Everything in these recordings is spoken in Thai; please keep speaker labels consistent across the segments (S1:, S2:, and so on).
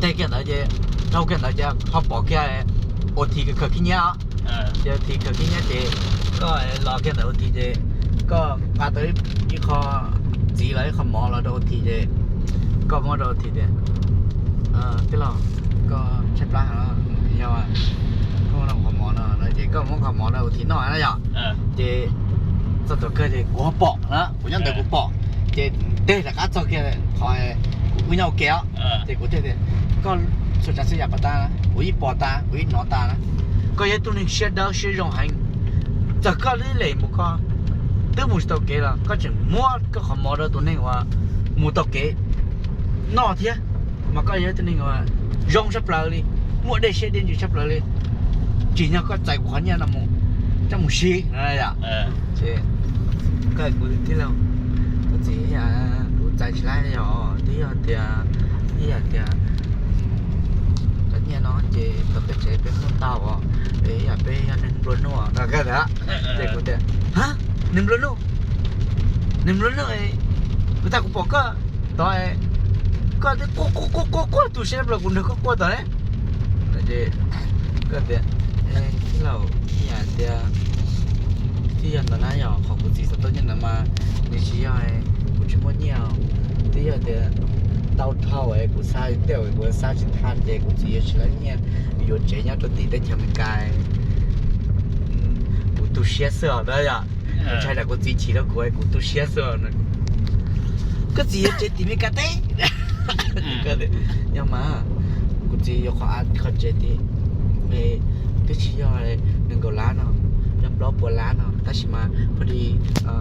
S1: แต่แกไหนจะเราแกไหนจะเขาบอกแกโอทีก็คือขี้เนี้ยจะทีคือขี้เนี้ยจะก็รอแกไหนโอทีจะก็พาตัวอีคอจีเลยเขาหมอเราโดนทีจะก็หมอโดนทีจะที่เราก็ใช้ปลาแล้วเยาว์ก็เราเขาหมอเนาะแล้วจะก็หมอเขาหมอเราทีน้อยนะจ๊ะจะตัวก็จะกูปอกนะกูยังเด็กกูปอกจะเด็กแต่ก็ตัวแกคอยกูเอาแก้วจะกูเด็กก็สุดท้ายสิอยากปะตานะกูอีปอตากูอีนอตานะก็ยังตัวนึงเสียดาวเสียรงหันจะก็เรื่อยๆมุก็都冇到幾啦，嗰陣摸個項目都到呢個話冇到幾，哪天嘛個嘢到呢個話用出嚟哩，摸啲些點就出嚟哩，只要個在環境那麼，就冇事係呀，即個係嗰啲咯，嗰啲啊，嗰在起來了，啲啊啲啊，啲啊啲啊，咁樣咯，即特別即係好大喎，誒呀俾人哋亂喎，那個的，即嗰啲，嚇？nem lulu kita aku poka toh ko ada ko tu siapa lah guna ko toh jadi ko dia kalau ya dia mana ya kau kunci satu nya nama ni siapa ku cuma niao dia tao thao ku sai teo ku sai chỉ than je ku chỉ là nya yo je nya to tiได้ทำกายku tu sia sợ đó yaใช่แต่กูจีฉีแล้วกูไอ้กูตู้เชียร์ส่วนก็จีเจตีไม่กระเต้ก็เลยยังมากูจียกขออัดเขาเจตีเอ้ตู้เชียร์อะไร1 ล้านเนาะยังรอบล้านเนาะแต่ชิมาพอดี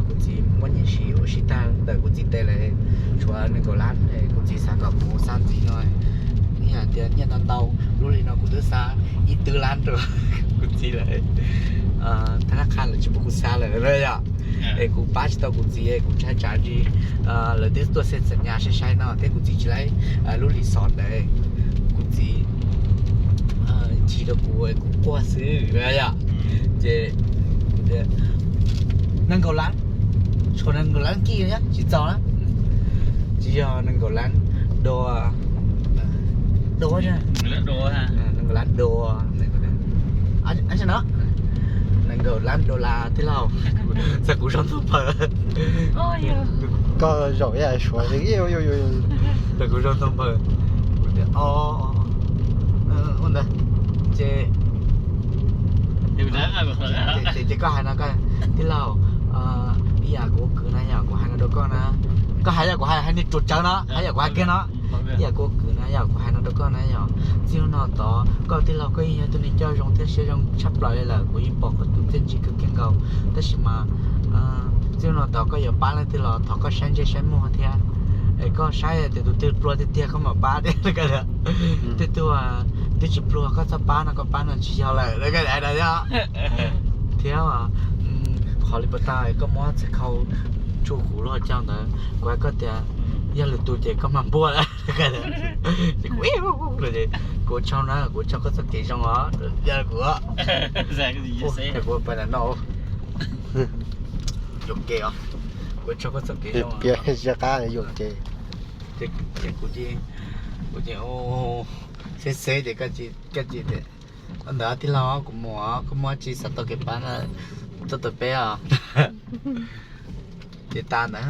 S1: กูจีวันนี้ชิวชิตาแต่กูจีเตเลยชัวร์1 ล้านเลยกูจีสักกับกู3 จีหน่อยเนี่ยเดี๋ยวเนี่ยตอนเตารู้เลยเนาะกูตู้ซาอี2 ล้านตัวกูจีเลยธนาคารจะบอกกูซาเลยอ่ะกูป้าจะต้องกูจีกูใช้จ่ายจีแล้วที่ตัวเซ็นสัญญาใช้เนาะที่กูจีจะไล่รู้รีสอร์ทเลยกูจีชีดกูกูกลัวซื้อเลยอ่ะเจ1 ล้านชน1 ล้านกี่เนี่ยจีจ่อนะจีจ่อ1 ล้านโดใช่1 ล้านฮะ1 ล้านโดอันใช่เนาะ1 ล้านดอลลาร์ที่เราสักกูชอบตัวเปิด
S2: ก็เราอยากช่วยเลย
S1: สักกูชอบตัวเปิดอ๋อวันนั้นเจ
S3: อยู่นะ
S1: เจก็หายนะก็ที่เราอยากกูคือนะอยากกูหายนะดูก็นะก็หายอยากกูหายให้นี่จุดเจ้านะหายอยากกูหายแค่นะอยากกูคือนะอยากกูหายนะดูก็นะอยากเจ้าหน้าต่อก็ที่เราก็ยังตัวนี้เจ้าจงเที่ยวเชี่ยจงชับเลยแหละกูยิ่งบอกก็ตุ้มเต้นจีก็เก่งเก่าแต่ชิมาเจ้าหน้าต่อก็อย่าป้าเลยที่เราถอก็ใช้เจใช้มือเทียก็ใช้แต่ตัวเตี้ยปลัวเตี้ยเข้ามาป้าได้แล้วกันเลยแต่ตัวที่จีปลัวก็จะป้านะก็ป้านั่นชี้เอาเลยแล้วกันอะไรเนี่ยเที่ยวขอริบตายก็มัวจะเข้าชูหูรอดเจ้าเนอะกูก็เตี้ยยันหลุดตัวเจ๊ก็มันบัวแล้วกันเลยจะกูเลยกูชอบนะกูชอบก็สักทีจังหวะยันกูอ่ะแต่กูไปนั่นเนาะยกเกย์อ่ะกูชอบก็สักทีจังหวะ
S2: เปียจะกล้าเลยยกเจ
S1: กูจีโอ้เซ่เด็กก็จีเด็กอันนั้นที่เรากูมัวจีสัตว์เก็บปานอ่ะตัวเป๊ะอ่ะเจตานะ